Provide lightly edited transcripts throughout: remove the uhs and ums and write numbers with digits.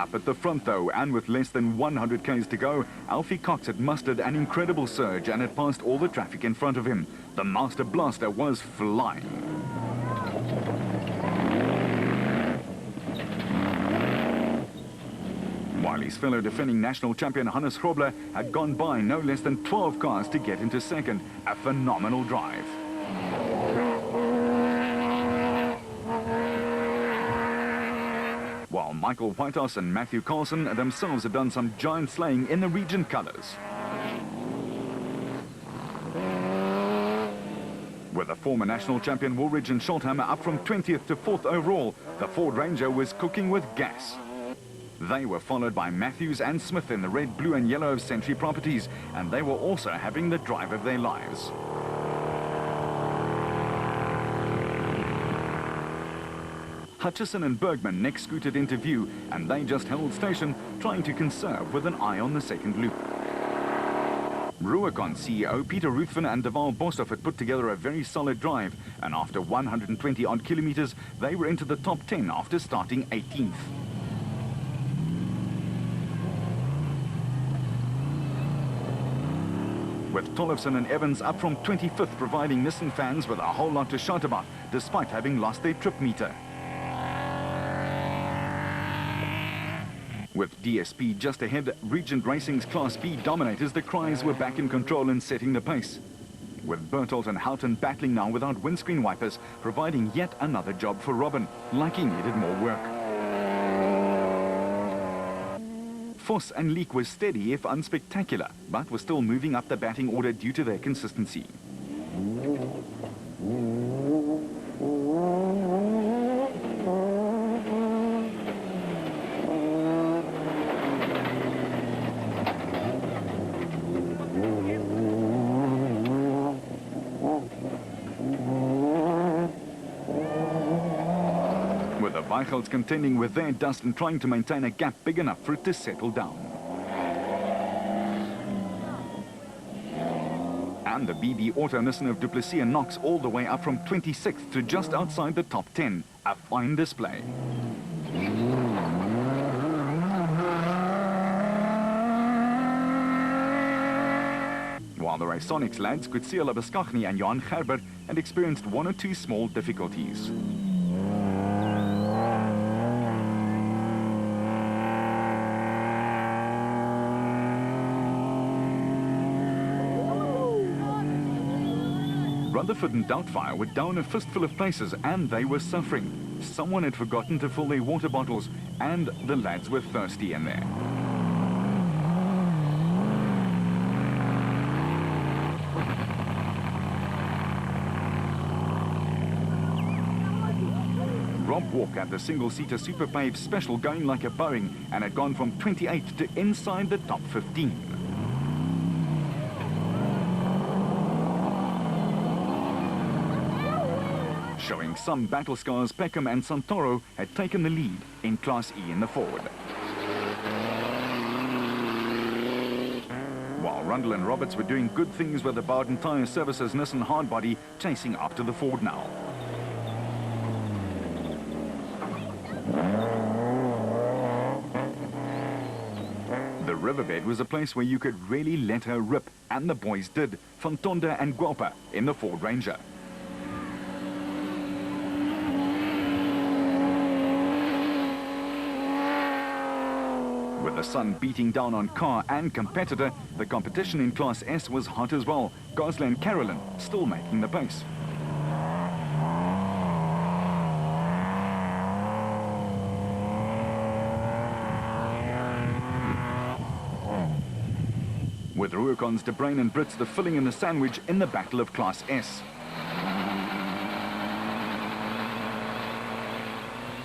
Up at the front though, and with less than 100 k's to go, Alfie Cox had mustered an incredible surge and had passed all the traffic in front of him. The Master Blaster was flying. While his fellow defending national champion Hannes Grobler had gone by no less than 12 cars to get into second. A phenomenal drive. While Michael Whitehouse and Matthew Carlson themselves have done some giant slaying in the region colours. With the former national champion Woolridge and Schulthammer up from 20th to 4th overall, the Ford Ranger was cooking with gas. They were followed by Matthews and Smith in the red, blue and yellow of Century Properties, and they were also having the drive of their lives. Hutchison and Bergman next scooted into view, and they just held station, trying to conserve with an eye on the second loop. Rubicon CEO Peter Ruthven and Deval Boshoff had put together a very solid drive, and after 120 odd kilometers, they were into the top 10 after starting 18th. With Tollefson and Evans up from 25th, providing Nissan fans with a whole lot to shout about, despite having lost their trip meter. With DSP just ahead, Regent Racing's Class B dominators, the Cries were back in control and setting the pace. With Berthold and Houghton battling now without windscreen wipers, providing yet another job for Robin, like he needed more work. Voss and Leek was steady if unspectacular, but were still moving up the batting order due to their consistency. With the Weichelds contending with their dust and trying to maintain a gap big enough for it to settle down. And the BB Auto Nissan of Duplessis and Knox all the way up from 26th to just outside the top 10. A fine display. While the Raconics lads could see Labaskachny and Johan Gerber had experienced one or two small difficulties. Rutherford and Doubtfire were down a fistful of places, and they were suffering. Someone had forgotten to fill their water bottles, and the lads were thirsty in there. Rob Walk had the single-seater Super Pave Special going like a Boeing, and had gone from 28 to inside the top 15. Showing some battle scars, Peckham and Santoro had taken the lead in Class E in the Ford. While Rundle and Roberts were doing good things with the Bowden Tyre Services Nissan Hardbody, chasing after the Ford now. The riverbed was a place where you could really let her rip, and the boys did, van Tonda and Guelpa in the Ford Ranger. With the sun beating down on car and competitor, the competition in Class S was hot as well. Gosler and Carolyn still making the pace. With Ruicons, De Bruyn and Brits the filling in the sandwich in the battle of Class S.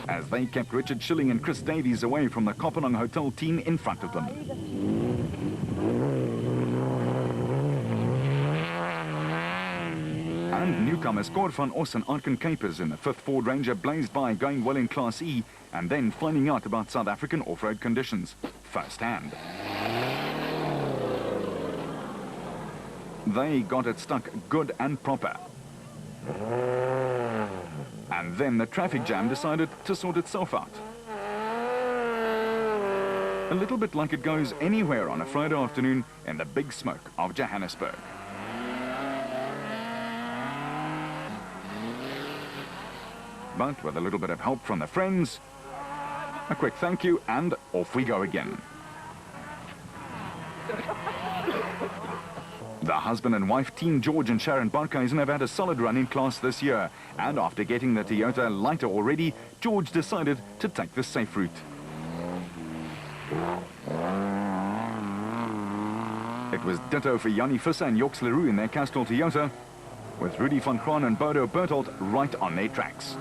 As they kept Richard Schilling and Chris Davies away from the Kopenhagen Hotel team in front of them. And newcomers Cor van Os and Arken Capers in the 5th Ford Ranger blazed by, going well in Class E, and then finding out about South African off-road conditions firsthand. They got it stuck good and proper. And then the traffic jam decided to sort itself out. A little bit like it goes anywhere on a Friday afternoon in the big smoke of Johannesburg. But with a little bit of help from the friends, a quick thank you, and off we go again. The husband and wife, Team George and Sharon Barkhuizen, have had a solid run in class this year. And after getting the Toyota lighter already, George decided to take the safe route. It was ditto for Jannie Visser and Joks Leroux in their Castrol Toyota, with Rudy van Graan and Bodo Berthold right on their tracks.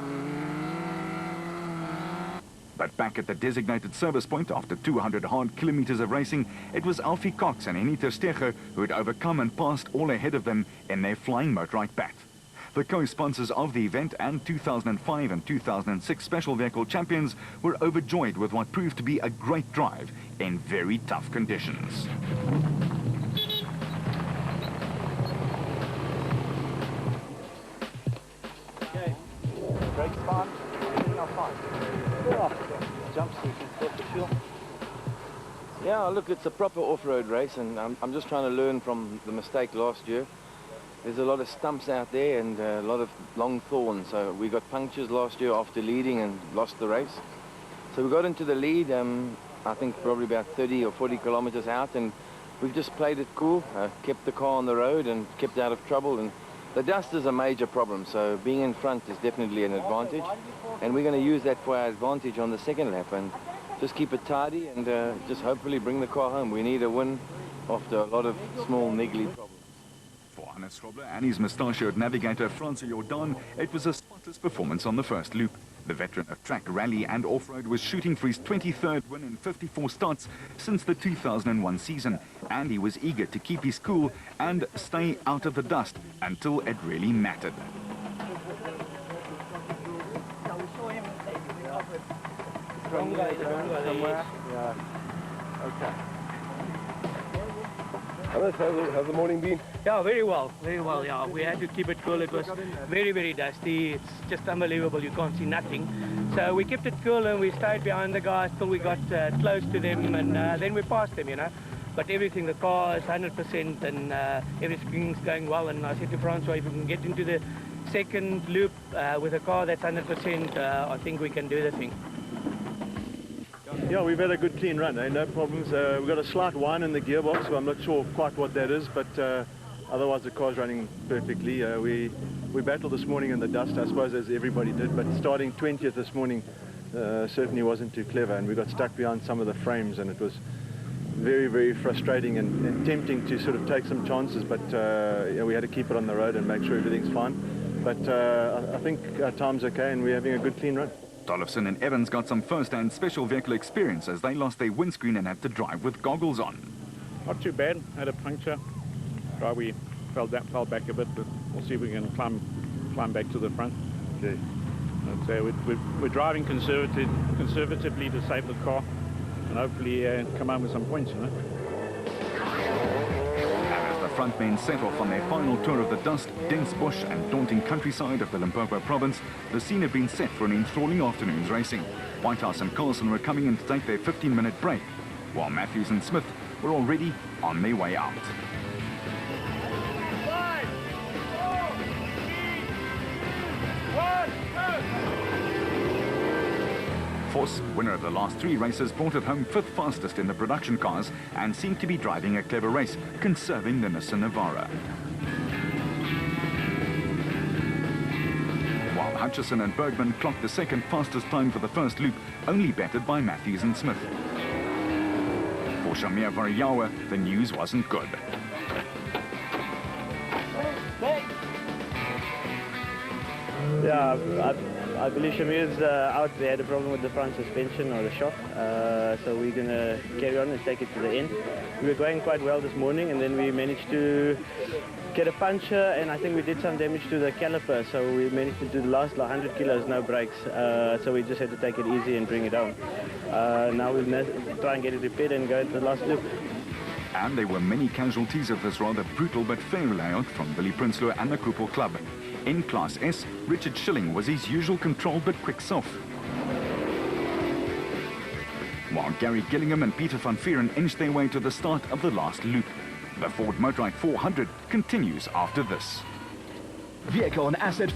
But back at the designated service point, after 200 hard kilometers of racing, it was Alfie Cox and Henny ter Steege who had overcome and passed all ahead of them in their flying motorbike bat. The co-sponsors of the event and 2005 and 2006 special vehicle champions were overjoyed with what proved to be a great drive in very tough conditions. Okay, brakes fine, everything else fine. Jump so you can put the fuel. Yeah, look, it's a proper off-road race, and I'm just trying to learn from the mistake last year. There's a lot of stumps out there and a lot of long thorns, so we got punctures last year after leading and lost the race. So we got into the lead, I think probably about 30 or 40 kilometers out, and we've just played it cool, kept the car on the road and kept out of trouble. And the dust is a major problem, so being in front is definitely an advantage, and we're going to use that for our advantage on the second lap and just keep it tidy and just hopefully bring the car home. We need a win after a lot of small niggly problems. For Hannes Schrobler and his mustachioed navigator Francois Jordan, it was a spotless performance on the first loop. The veteran of track, rally and off-road was shooting for his 23rd win in 54 starts since the 2001 season, and he was eager to keep his cool and stay out of the dust until it really mattered. Yeah. Okay. How's the morning been? Yeah, very well, yeah. We had to keep it cool. It was very, very dusty. It's just unbelievable. You can't see nothing. So we kept it cool and we stayed behind the guys till we got close to them, and then we passed them, you know. But everything, the car is 100% and everything's going well. And I said to Francois, if we can get into the second loop with a car that's 100%, I think we can do the thing. Yeah, we've had a good clean run, no problems. We've got a slight whine in the gearbox, so I'm not sure quite what that is, but otherwise the car's running perfectly. We battled this morning in the dust, I suppose, as everybody did, but starting 20th this morning certainly wasn't too clever, and we got stuck behind some of the frames, and it was very, very frustrating and tempting to sort of take some chances, but yeah, we had to keep it on the road and make sure everything's fine. But I think our time's okay, and we're having a good clean run. Tollefson and Evans got some first-hand special vehicle experience as they lost their windscreen and had to drive with goggles on. Not too bad. Had a puncture. We fell back a bit, but we'll see if we can climb back to the front. Okay. We're driving conservatively to save the car, and hopefully come home with some points, you know. The front men set off on their final tour of the dust, dense bush and daunting countryside of the Limpopo province. The scene had been set for an enthralling afternoon's racing. Whitehouse and Carlson were coming in to take their 15-minute break, while Matthews and Smith were already on their way out. 5, 4, 3, 2. Force, winner of the last 3 races, brought it home 5th fastest in the production cars and seemed to be driving a clever race, conserving the Nissan Navara. While Hutchison and Bergman clocked the 2nd fastest time for the first loop, only bettered by Matthews and Smith. For Shamir Variawa, the news wasn't good. Yeah, I believe Shamir's out. They had a problem with the front suspension or the shock, so we're going to carry on and take it to the end. We were going quite well this morning, and then we managed to get a puncture, and I think we did some damage to the caliper, so we managed to do the last 100 kilos, no brakes, so we just had to take it easy and bring it down. Now we'll try and get it repaired and go to the last loop. And there were many casualties of this rather brutal but fair layout from Billy Prinsloo and the Krupel Club. In Class S, Richard Schilling was his usual controlled but quick self. while Gary Gillingham and Peter van Vieren inch their way to the start of the last loop. The Ford Motorrad 400 continues after this. Vehicle and asset